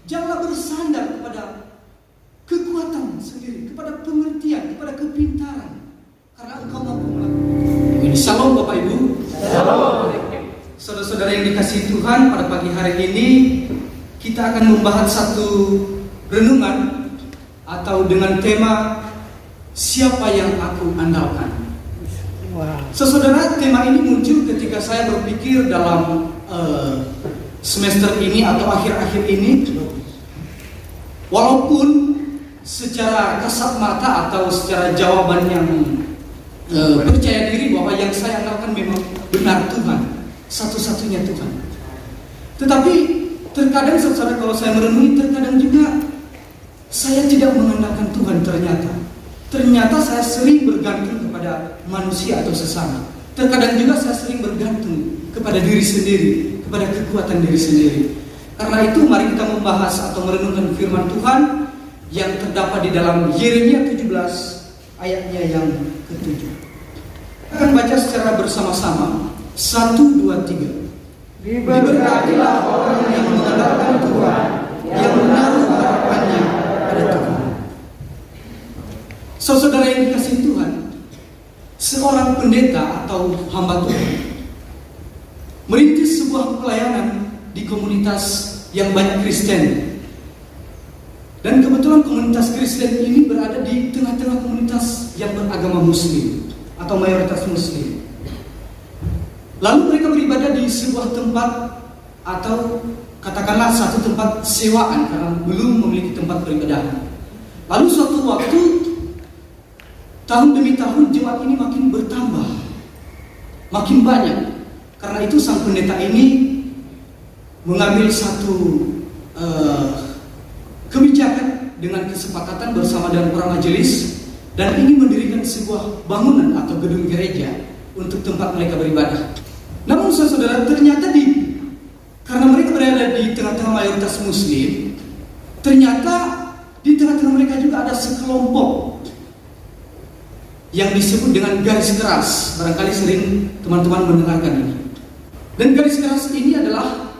Janganlah bersandar kepada kekuatan sendiri, kepada pengertian, kepada kepintaran, karena engkau mampu melakukan. Ini shalom Bapak Ibu. Shalom. Saudara-saudara yang dikasihi Tuhan, pada pagi hari ini kita akan membahas satu renungan atau dengan tema siapa yang aku andalkan. Saudara, tema ini muncul ketika saya berpikir dalam semester ini atau akhir-akhir ini. Walaupun secara kasat mata atau secara jawaban yang percaya diri bahwa yang saya andalkan memang benar Tuhan, satu-satunya Tuhan. Tetapi terkadang saudara, kalau saya merenungi, terkadang juga saya tidak mengandalkan Tuhan. Ternyata saya sering bergantung kepada manusia atau sesama. Terkadang juga saya sering bergantung kepada diri sendiri, kepada kekuatan diri sendiri. Karena itu mari kita membahas atau merenungkan firman Tuhan yang terdapat di dalam Yeremia 17 ayatnya yang ke-7. Kita akan baca secara bersama-sama. 1, 2, 3. Diberkatilah orang yang mengandalkan Tuhan, yang menaruh harapannya pada Tuhan. Saudara yang dikasihi Tuhan, seorang pendeta atau hamba Tuhan merintis sebuah pelayanan di komunitas yang banyak Kristen. Dan kebetulan komunitas Kristen ini berada di tengah-tengah komunitas yang beragama Muslim atau mayoritas Muslim. Lalu mereka beribadah di sebuah tempat atau katakanlah satu tempat sewaan karena belum memiliki tempat beribadah. Lalu suatu waktu, tahun demi tahun jemaat ini makin bertambah, makin banyak. Karena itu sang pendeta ini mengambil satu kebijakan dengan kesepakatan bersama dengan para majelis dan ingin mendirikan sebuah bangunan atau gedung gereja untuk tempat mereka beribadah. Namun saudara, ternyata karena mereka berada di tengah-tengah mayoritas Muslim, ternyata di tengah-tengah mereka juga ada sekelompok yang disebut dengan garis keras. Barangkali sering teman-teman mendengarkan ini. Dan garis keras ini adalah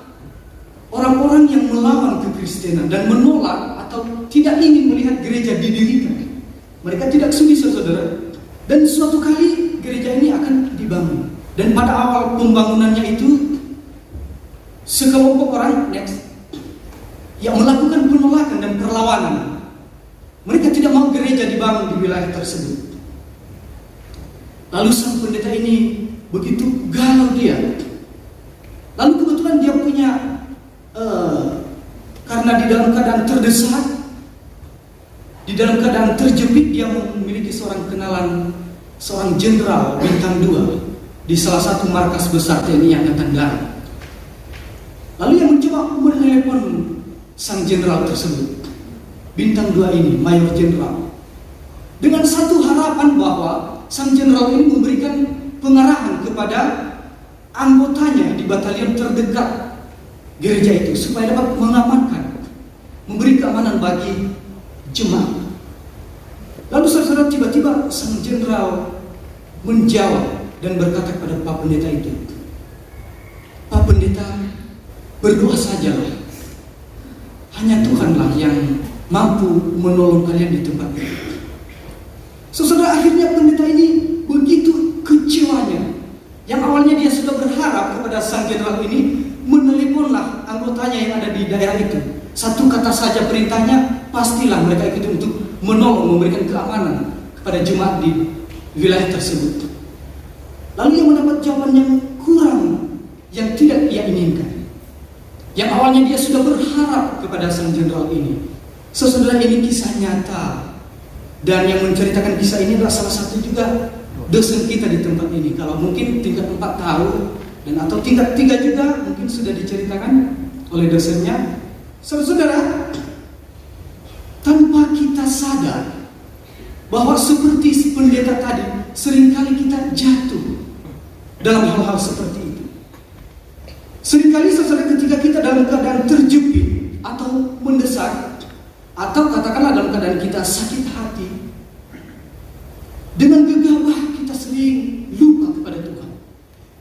orang-orang yang melawan kekristenan dan menolak atau tidak ingin melihat gereja didirikan. Mereka tidak sudi, saudara. Dan suatu kali gereja ini akan dibangun. Dan pada awal pembangunannya itu sekelompok orang yang melakukan penolakan dan perlawanan. Mereka tidak mau gereja dibangun di wilayah tersebut. Lalu sang pendeta ini begitu galau dia. Lalu kebetulan dia punya karena di dalam keadaan terdesak, di dalam keadaan terjepit, dia memiliki seorang kenalan, seorang jenderal bintang 2 di salah satu markas besar TNI Angkatan Darat. Lalu yang mencoba menelepon sang jenderal tersebut, bintang 2 ini, mayor jenderal, dengan satu harapan bahwa sang jenderal ini memberikan pengarahan kepada anggotanya di batalion terdekat gereja itu supaya dapat mengamankan, memberi keamanan bagi jemaat. Lalu saudara, tiba-tiba sang jenderal menjawab dan berkata kepada Pak Pendeta itu, Pak Pendeta, berdoa sajalah. Hanya Tuhanlah yang mampu menolong kalian di tempat ini. Saudara, akhirnya pendeta ini begitu kecewanya. Yang awalnya dia sudah berharap kepada sang jenderal ini, meneleponlah anggotanya yang ada di daerah itu. Satu kata saja perintahnya, pastilah mereka ikuti untuk menolong, memberikan keamanan kepada jemaat di wilayah tersebut. Lalu yang mendapat jawaban yang kurang, yang tidak ia inginkan. Yang awalnya dia sudah berharap kepada sang jenderal ini. Saudara, ini kisah nyata. Dan yang menceritakan kisah ini adalah salah satu juga dosen kita di tempat ini. Kalau mungkin tingkat 4 tahu dan atau tingkat 3 juga mungkin sudah diceritakan oleh dosennya. Saudara, tanpa kita sadar bahwa seperti si pendeta tadi, seringkali kita jatuh dalam hal-hal seperti itu. Seringkali saudara, ketika kita dalam keadaan terjepit atau mendesak, atau katakanlah dalam keadaan kita sakit hati, dengan gegabah kita sering lupa kepada Tuhan.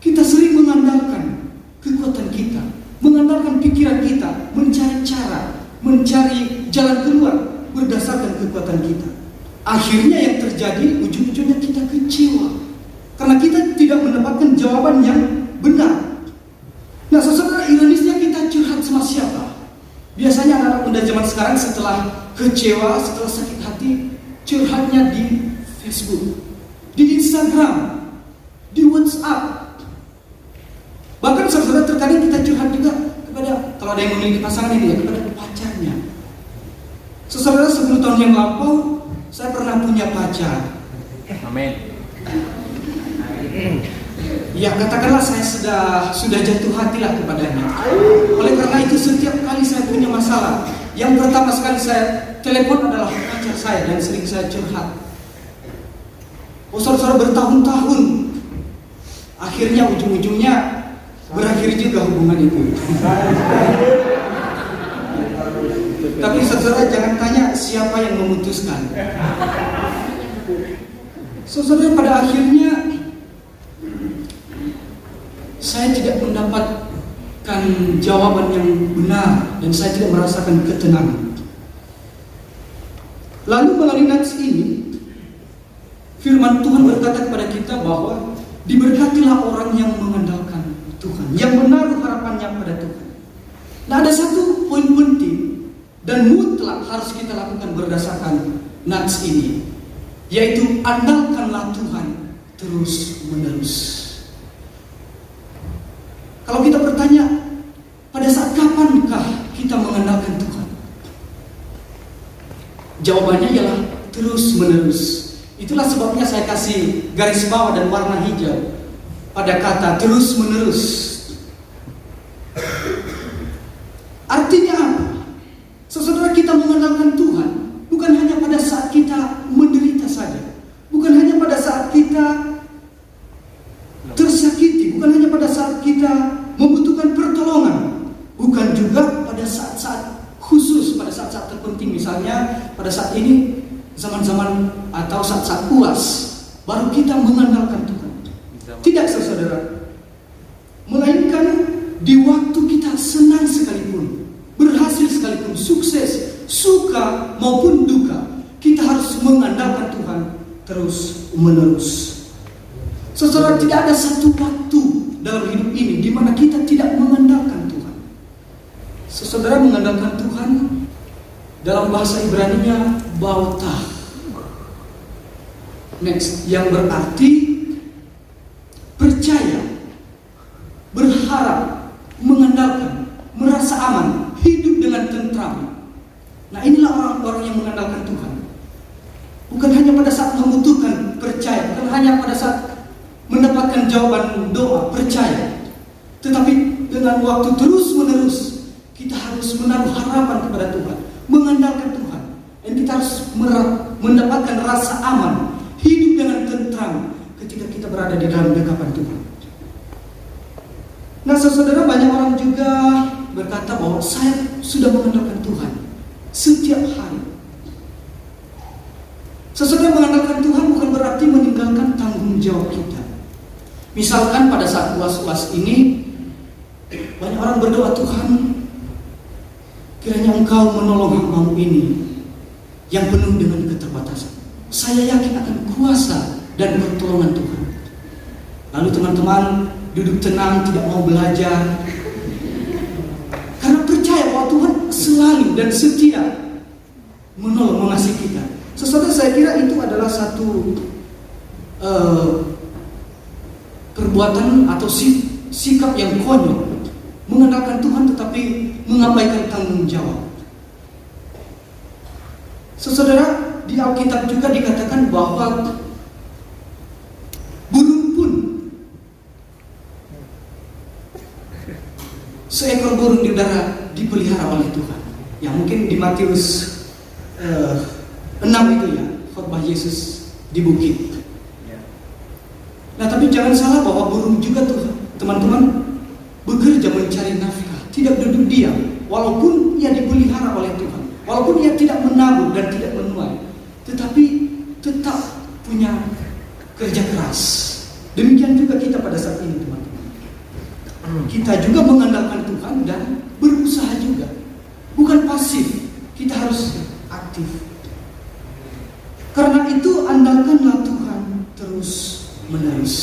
Kita sering mengandalkan kekuatan kita, mengandalkan pikiran kita, mencari cara mencari jalan keluar berdasarkan kekuatan kita. Akhirnya yang terjadi ujung-ujungnya kita kecewa karena kita tidak mendapatkan jawaban yang benar. Nah, saudara, ironisnya kita curhat sama siapa? Biasanya anak-anak muda zaman sekarang setelah kecewa, setelah sakit hati, curhatnya di Facebook, di Instagram, di WhatsApp. Bahkan saudara, terkadang kita curhat juga kepada, kalau ada yang memiliki pasangan ini ya, kepada pacarnya. Saudara, 10 tahun yang lampau saya pernah punya pacar. Amin. Ya, katakanlah saya sudah jatuh hati lah kepadanya. Oleh karena itu setiap kali saya punya masalah, yang pertama sekali saya telepon adalah pacar saya dan sering saya curhat. Oh, saudara, bertahun-tahun, akhirnya ujung-ujungnya berakhir juga hubungan itu. Tapi saudara, jangan tanya siapa yang memutuskan. Saudara, pada akhirnya saya tidak mendapatkan jawaban yang benar dan saya tidak merasakan ketenangan. Lalu melalui nats ini, firman Tuhan berkata kepada kita bahwa diberkatilah orang yang mengandalkan Tuhan, yang menaruh harapannya pada Tuhan. Nah, ada satu poin penting dan mutlak harus kita lakukan berdasarkan nats ini, yaitu andalkanlah Tuhan terus menerus. Kalau kita bertanya, pada saat kapankah kita mengandalkan Tuhan? Jawabannya ialah terus menerus. Itulah sebabnya saya kasih garis bawah dan warna hijau pada kata terus menerus. Artinya apa? Saudara, kita mengandalkan Tuhan bukan hanya pada saat kita menderita saja, bukan hanya pada saat kita tersakiti, bukan hanya pada saat kita membutuhkan pertolongan, bukan juga pada saat-saat khusus, pada saat-saat terpenting. Misalnya pada saat ini zaman-zaman atau saat-saat UAS baru kita mengandalkan Tuhan. Tidak, saudara, melainkan di waktu kita senang sekalipun, berhasil sekalipun, sukses, suka maupun duka, kita harus mengandalkan Tuhan terus menerus. Saudara, tidak ada satu waktu dalam hidup ini di mana kita tidak mengandalkan Tuhan. Saudara, mengandalkan Tuhan dalam bahasa Ibrani-nya bautah. Next, yang berarti percaya, berharap, mengandalkan, merasa aman, hidup dengan tentram. Nah, inilah orang-orang yang mengandalkan Tuhan. Bukan hanya pada saat membutuhkan, percaya, bukan hanya pada saat mendapatkan jawaban doa, percaya, tetapi dengan waktu terus menerus kita harus menaruh harapan kepada Tuhan, mengandalkan Tuhan, dan kita harus mendapatkan rasa aman, hidup dengan tentram ketika kita berada di dalam dekapan Tuhan. Nah, saudara, banyak orang juga berkata bahwa saya sudah mengandalkan Tuhan setiap hari. Saudara, mengandalkan Tuhan bukan berarti meninggalkan tanggung jawab kita. Misalkan pada saat UAS ini banyak orang berdoa, Tuhan, kiranya Engkau menolong hamba-Mu ini yang penuh dengan keterbatasan. Saya yakin akan kuasa dan pertolongan Tuhan. Lalu teman-teman duduk tenang, tidak mau belajar, karena percaya bahwa Tuhan selalu dan setia menolong, mengasihi kita. Saudara, saya kira itu adalah satu perbuatan atau sikap yang konyol, mengandalkan Tuhan tetapi mengabaikan tanggung jawab. Saudara, di Alkitab juga dikatakan bahwa burung pun, seekor burung di udara dipelihara oleh Tuhan. Ya, mungkin di Matius 6 itu ya, khotbah Yesus di bukit. Nah, tapi jangan salah bahwa burung juga tuh, teman-teman, bekerja mencari nafkah, tidak duduk diam, walaupun ia dipelihara oleh Tuhan, walaupun ia tidak menabur dan tidak menuai, tetapi tetap punya kerja keras. Demikian juga kita pada saat ini, teman-teman. Kita juga mengandalkan Tuhan dan berusaha juga, bukan pasif. harus aktif. Karena itu andalkanlah Tuhan terus menerus.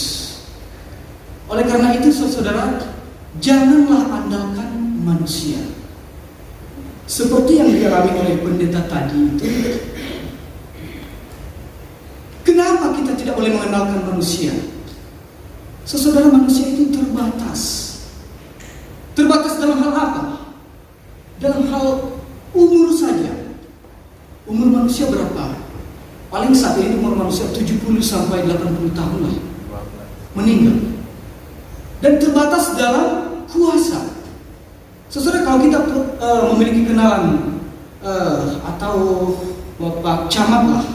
Oleh karena itu saudara, janganlah andalkan manusia. Seperti yang dialami oleh pendeta tadi itu. Kenapa kita tidak boleh mengandalkan manusia? Saudara, manusia itu terbatas. Terbatas dalam hal apa? Dalam hal umur saja. Umur manusia berapa? Paling saat ini umur manusia 70 sampai 80 tahun lah meninggal. Dan terbatas dalam kuasa. Saudara, kalau kita memiliki kenalan atau bapak camat lah,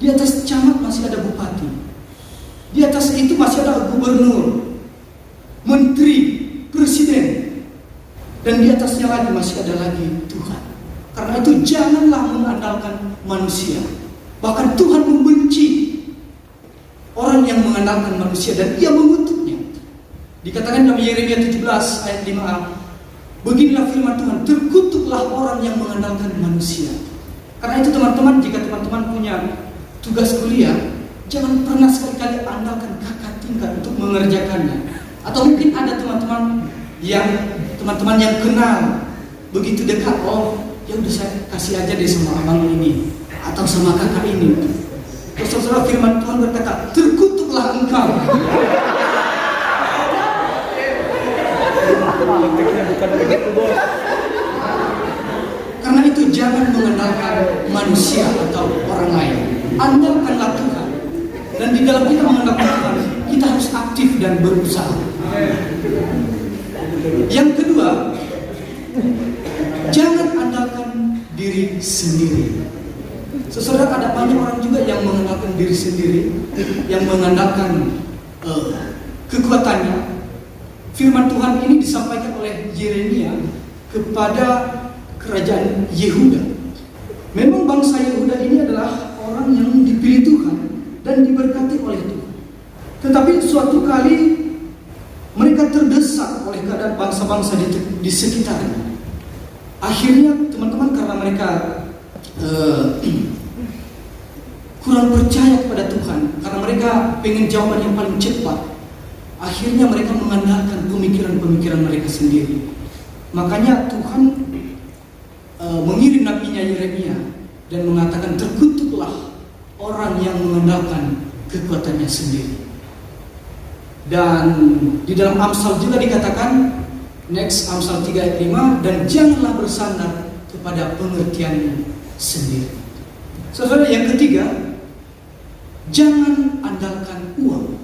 di atas camat masih ada bupati, di atas itu masih ada gubernur, menteri, presiden, dan di atasnya lagi masih ada lagi Tuhan. Karena itu janganlah mengandalkan manusia. Bahkan Tuhan membenci orang yang mengandalkan manusia dan Ia mengutuknya. Dikatakan dalam Yeremia 17 ayat 5a, beginilah firman Tuhan, terkutuklah orang yang mengandalkan manusia. Karena itu teman-teman, jika teman-teman punya tugas kuliah, jangan pernah sekali-kali andalkan kakak tingkat untuk mengerjakannya. Atau mungkin ada teman-teman yang kenal begitu dekat, oh ya udah saya kasih aja deh sama abang ini atau sama kakak ini. Terus saudara, firman Tuhan berkata, terkutuklah engkau. Karena itu jangan mengandalkan manusia atau orang lain. Andalkanlah Tuhan. Dan di dalam kita mengandalkan Tuhan, kita harus aktif dan berusaha. Yang kedua, jangan andalkan diri sendiri. Saudara, ada banyak orang juga yang mengandalkan diri sendiri, yang mengandalkan kekuatannya. Firman Tuhan ini disampaikan oleh Yeremia kepada kerajaan Yehuda. Memang bangsa Yehuda ini adalah orang yang dipilih Tuhan dan diberkati oleh Tuhan. Tetapi suatu kali mereka terdesak oleh keadaan bangsa-bangsa di sekitarnya. Akhirnya teman-teman, karena mereka kurang percaya kepada Tuhan, karena mereka pengen jawaban yang paling cepat, akhirnya mereka mengandalkan pemikiran-pemikiran mereka sendiri. Makanya Tuhan mengirim nabinya Yeremia dan mengatakan, terkutuklah orang yang mengandalkan kekuatannya sendiri. Dan di dalam Amsal juga dikatakan, next Amsal 3 ayat 5, dan janganlah bersandar kepada pengertianmu sendiri. Saudara, yang ketiga, jangan andalkan uang.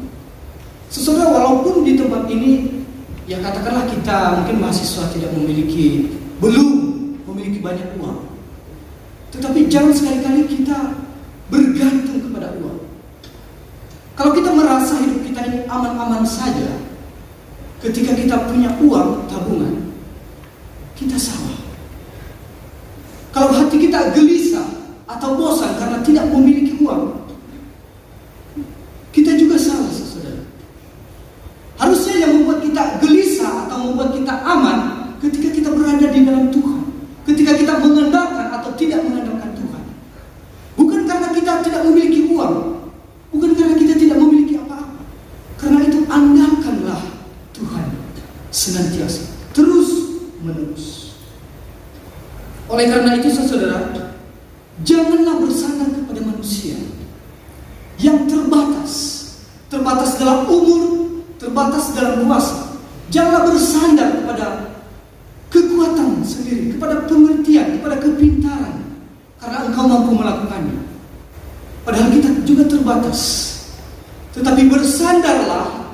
Saudara, walaupun di tempat ini, ya katakanlah kita mungkin mahasiswa belum memiliki banyak uang, tetapi jangan sekali-kali kita bergantung kepada uang. Kalau kita merasa hidup kita ini aman-aman saja, ketika kita punya uang tabungan, kita salah. Kalau hati kita gelisah atau bosan karena tidak memiliki uang, kita juga salah, saudara. Harusnya yang membuat kita gelisah atau membuat kita aman ketika kita berada di dalam Tuhan, ketika kita mengandalkan atau tidak mengandalkan Tuhan. Bukan karena kita tidak memiliki uang, bukan karena kita tidak memiliki apa-apa. Karena itu andalkanlah Tuhan senantiasa, terus menerus. Oleh karena itu saudara, janganlah bersandar kepada manusia yang terbatas dalam umur, terbatas dalam kuasa. Janganlah bersandar kepada kekuatan sendiri, kepada pengertian, kepada kepintaran, karena engkau mampu melakukannya. Padahal kita juga terbatas. Tetapi bersandarlah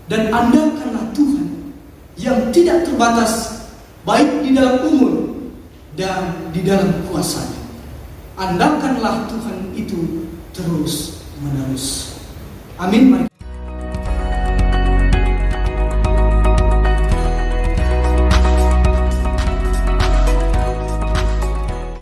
dan andalkanlah Tuhan yang tidak terbatas, baik di dalam umur dan di dalam kuasanya. Andalkanlah Tuhan itu terus menerus. Amin.